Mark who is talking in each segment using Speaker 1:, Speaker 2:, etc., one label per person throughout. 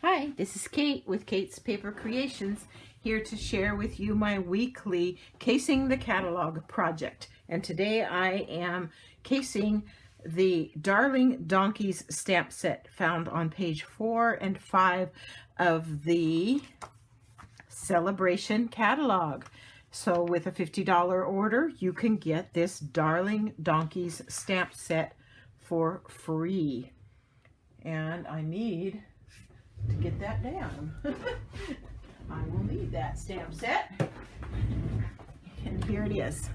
Speaker 1: Hi, this is Kate with Kate's Paper Creations, here to share with you my weekly Casing the Catalog project. And today I am casing the Darling Donkeys stamp set found on page 4 and 5 of the Celebration catalog. So with a $50 order, you can get this Darling Donkeys stamp set for free. And I need to get that down. I will need that stamp set. And here it is.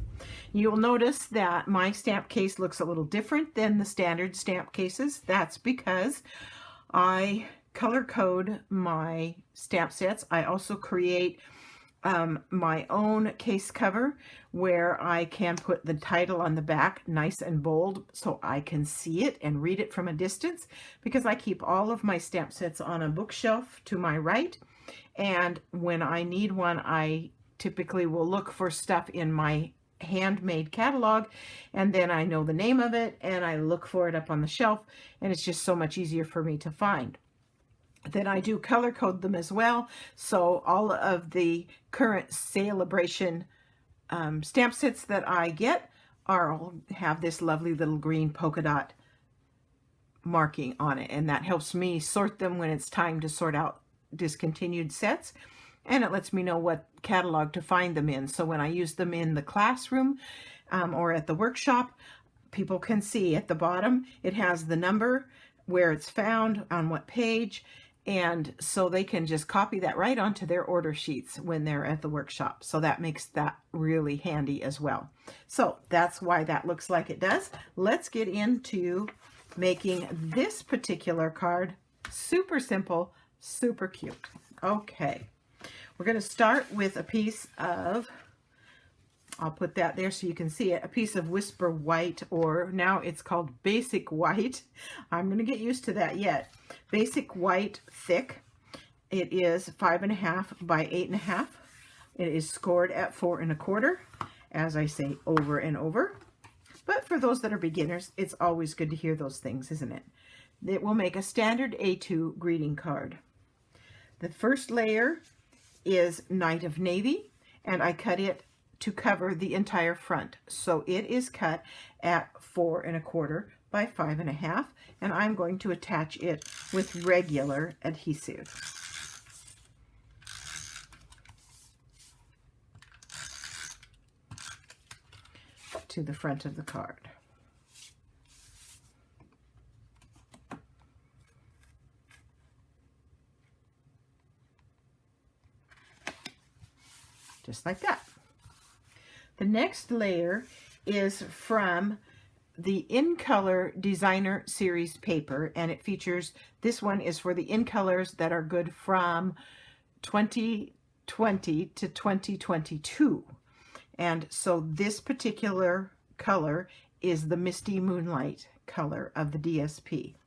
Speaker 1: You'll notice that my stamp case looks a little different than the standard stamp cases. That's because I color code my stamp sets. I also create my own case cover where I can put the title on the back nice and bold so I can see it and read it from a distance, because I keep all of my stamp sets on a bookshelf to my right, and when I need one I typically will look for stuff in my handmade catalog, and then I know the name of it and I look for it up on the shelf, and it's just so much easier for me to find. Then I do color code them as well, so all of the current Celebration stamp sets that I get have this lovely little green polka dot marking on it, and that helps me sort them when it's time to sort out discontinued sets, and it lets me know what catalog to find them in. So when I use them in the classroom or at the workshop, people can see at the bottom it has the number, where it's found, on what page, and so they can just copy that right onto their order sheets when they're at the workshop. So that makes that really handy as well. So that's why that looks like it does. Let's get into making this particular card. Super simple, super cute. Okay, we're going to start with a piece of, I'll put that there so you can see it, a piece of Whisper White, or now it's called Basic White. I'm going to get used to that yet. Basic White thick. It is 5.5 by 8.5. It is scored at 4 1/4, as I say over and over. But for those that are beginners, it's always good to hear those things, isn't it? It will make a standard A2 greeting card. The first layer is Night of Navy, and I cut it to cover the entire front. So it is cut at 4 1/4 by 5.5, and I'm going to attach it with regular adhesive. To the front of the card. Just like that. The next layer is from the In Color Designer Series paper, and it features, this one is for the In Colors that are good from 2020 to 2022. And so this particular color is the Misty Moonlight color of the DSP,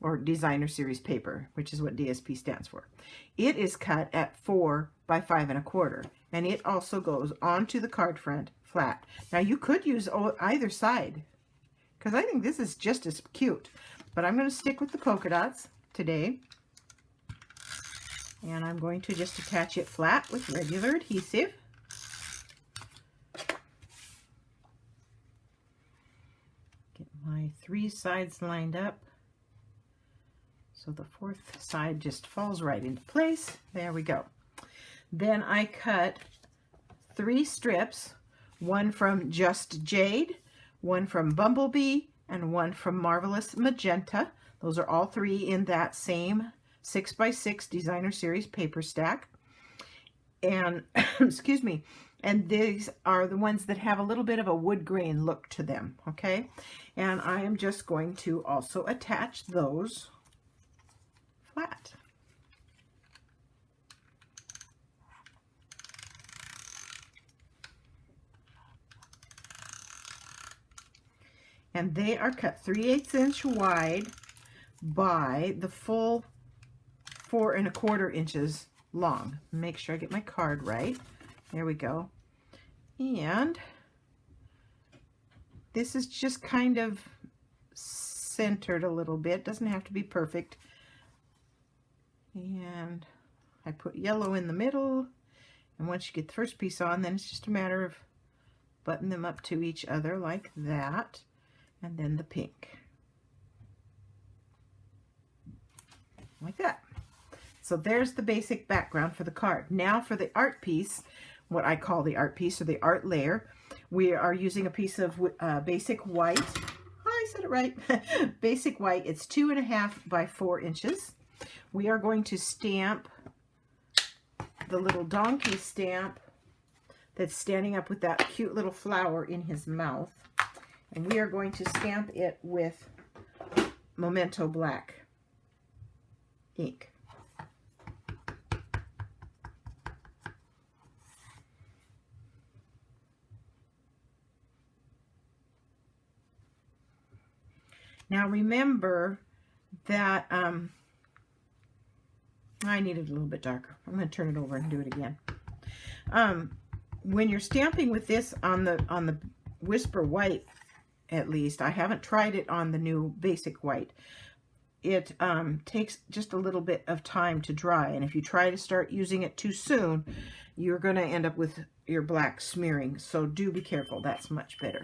Speaker 1: or Designer Series paper, which is what DSP stands for. It is cut at 4 by 5 1/4, and it also goes onto the card front flat. Now you could use either side, because I think this is just as cute, but I'm going to stick with the polka dots today, and I'm going to just attach it flat with regular adhesive. Get my 3 sides lined up so the 4th side just falls right into place. There we go. Then I cut 3 strips, one from Just Jade, one from Bumblebee, and one from Marvelous Magenta. Those are all 3 in that same 6 by 6 Designer Series paper stack. And excuse me, and these are the ones that have a little bit of a wood grain look to them, okay? And I am just going to also attach those flat. And they are cut 3/8 inch wide by the full 4 1/4 inches long. Make sure I get my card right. There we go. And this is just kind of centered a little bit. Doesn't have to be perfect. And I put yellow in the middle. And once you get the first piece on, then it's just a matter of button them up to each other like that. And then the pink. Like that. So there's the basic background for the card. Now for the art piece, what I call the art piece or the art layer, we are using a piece of basic white. Oh, I said it right. Basic white. It's 2.5 by 4 inches. We are going to stamp the little donkey stamp that's standing up with that cute little flower in his mouth. And we are going to stamp it with Memento Black ink. Now remember that I need it a little bit darker. I'm going to turn it over and do it again. When you're stamping with this on the Whisper White, at least, I haven't tried it on the new Basic White. It takes just a little bit of time to dry, and if you try to start using it too soon, you're going to end up with your black smearing. So do be careful. That's much better.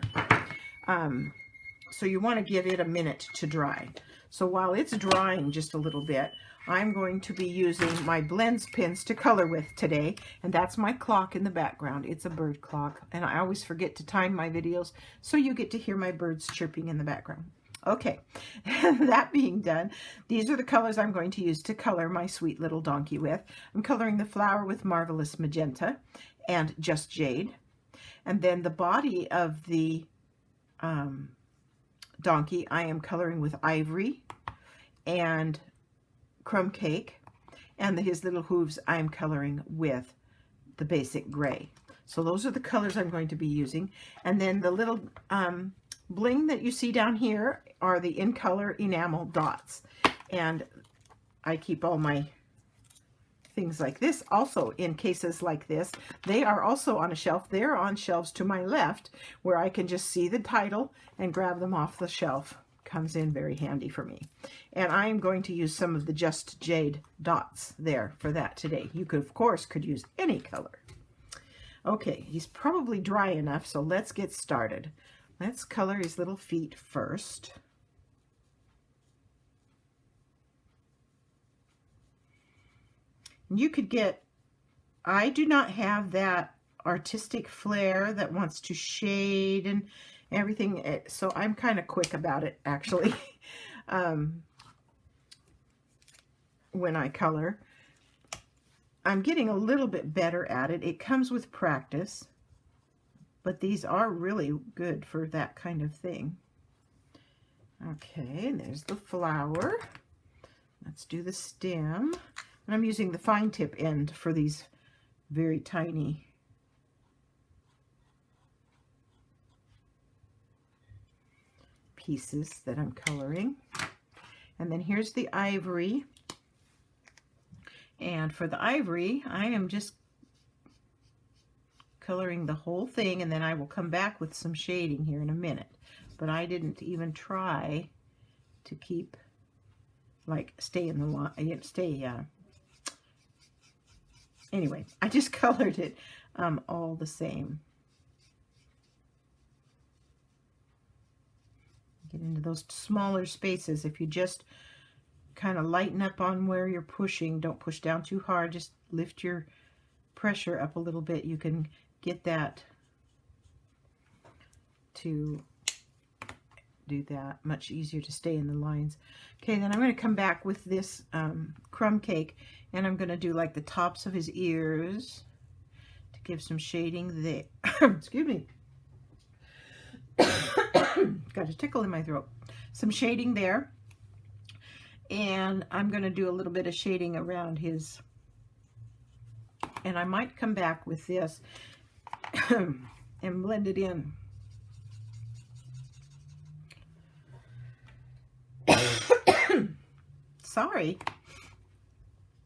Speaker 1: So you want to give it a minute to dry. So while it's drying just a little bit, I'm going to be using my blends pins to color with today. And that's my clock in the background. It's a bird clock. And I always forget to time my videos, so you get to hear my birds chirping in the background. Okay, that being done, these are the colors I'm going to use to color my sweet little donkey with. I'm coloring the flower with Marvelous Magenta and Just Jade. And then the body of the donkey I am coloring with Ivory and Crumb Cake, and his little hooves I'm coloring with the Basic Gray. So those are the colors I'm going to be using. And then the little bling that you see down here are the In Color enamel dots. And I keep all my things like this also in cases like this. They are also on a shelf. They're on shelves to my left where I can just see the title and grab them off the shelf. Comes in very handy for me. And I am going to use some of the Just Jade dots there for that today. You could, of course, use any color. Okay, he's probably dry enough, so let's get started. Let's color his little feet first. You could get, I do not have that artistic flair that wants to shade and everything, so I'm kind of quick about it, actually. When I color, I'm getting a little bit better at it. It comes with practice, but these are really good for that kind of thing. Okay, there's the flower. Let's do the stem. And I'm using the fine tip end for these very tiny pieces that I'm coloring. And then here's the Ivory. And for the Ivory, I am just coloring the whole thing, and then I will come back with some shading here in a minute. But I didn't even try to keep, like, stay in the line, anyway, I just colored it all the same. Get into those smaller spaces. If you just kind of lighten up on where you're pushing, don't push down too hard, just lift your pressure up a little bit, you can get that to do that much easier to stay in the lines. Okay, then I'm going to come back with this Crumb Cake, and I'm going to do like the tops of his ears to give some shading there. Excuse me. Got a tickle in my throat. Some shading there. And I'm going to do a little bit of shading around his, and I might come back with this and blend it in. Sorry.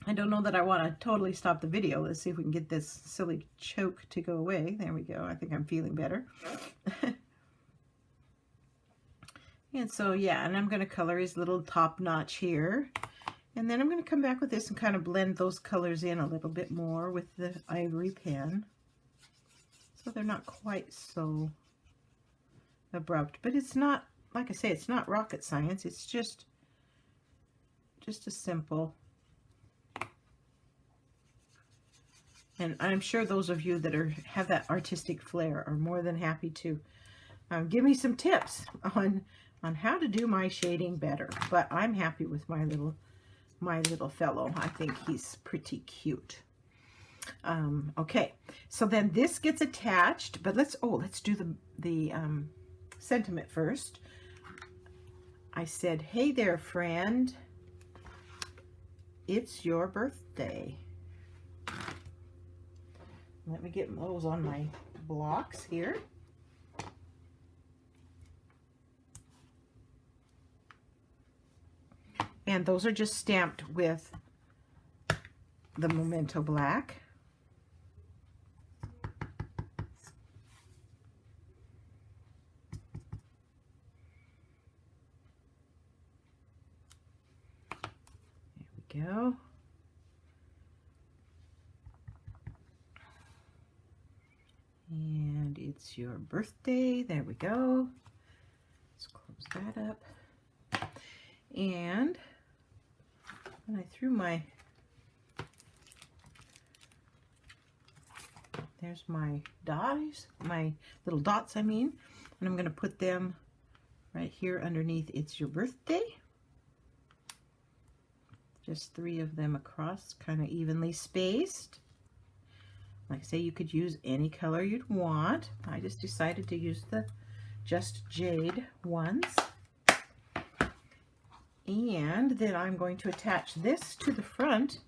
Speaker 1: I don't know that I want to totally stop the video. Let's see if we can get this silly choke to go away. There we go. I think I'm feeling better. And so, yeah, and I'm going to color his little top notch here. And then I'm going to come back with this and kind of blend those colors in a little bit more with the ivory pen. So they're not quite so abrupt, but it's not, like I say, it's not rocket science. It's just a simple. And I'm sure those of you that have that artistic flair are more than happy to give me some tips on how to do my shading better. But I'm happy with my little fellow. I think he's pretty cute. Okay, so then this gets attached, but let's do the sentiment first. I said, "Hey there, friend. It's your birthday." Let me get those on my blocks here. And those are just stamped with the Memento Black. There we go. And it's your birthday. There we go. Let's close that up. And when I threw there's my dots, my little dots, I mean, and I'm going to put them right here underneath "It's Your Birthday." Just 3 of them across, kind of evenly spaced. Like I say, you could use any color you'd want. I just decided to use the Just Jade ones. And then I'm going to attach this to the front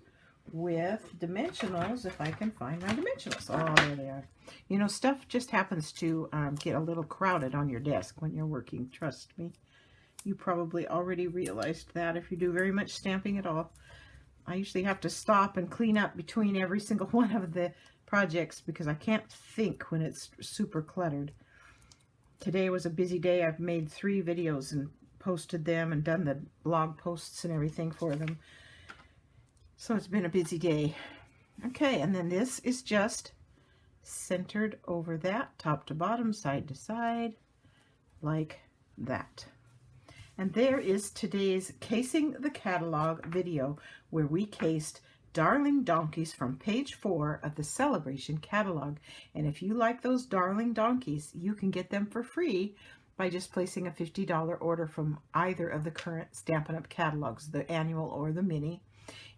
Speaker 1: with dimensionals, if I can find my dimensionals. Oh, there they are. You know, stuff just happens to get a little crowded on your desk when you're working, trust me. You probably already realized that if you do very much stamping at all. I usually have to stop and clean up between every single one of the projects because I can't think when it's super cluttered. Today was a busy day. I've made 3 videos and posted them and done the blog posts and everything for them. So it's been a busy day. Okay, and then this is just centered over that, top to bottom, side to side, like that. And there is today's Casing the Catalog video, where we cased Darling Donkeys from page 4 of the Celebration catalog. And if you like those Darling Donkeys, you can get them for free by just placing a $50 order from either of the current Stampin' Up! Catalogs, the annual or the mini.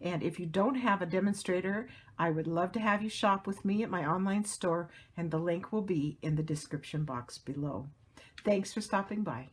Speaker 1: And if you don't have a demonstrator, I would love to have you shop with me at my online store, and the link will be in the description box below. Thanks for stopping by.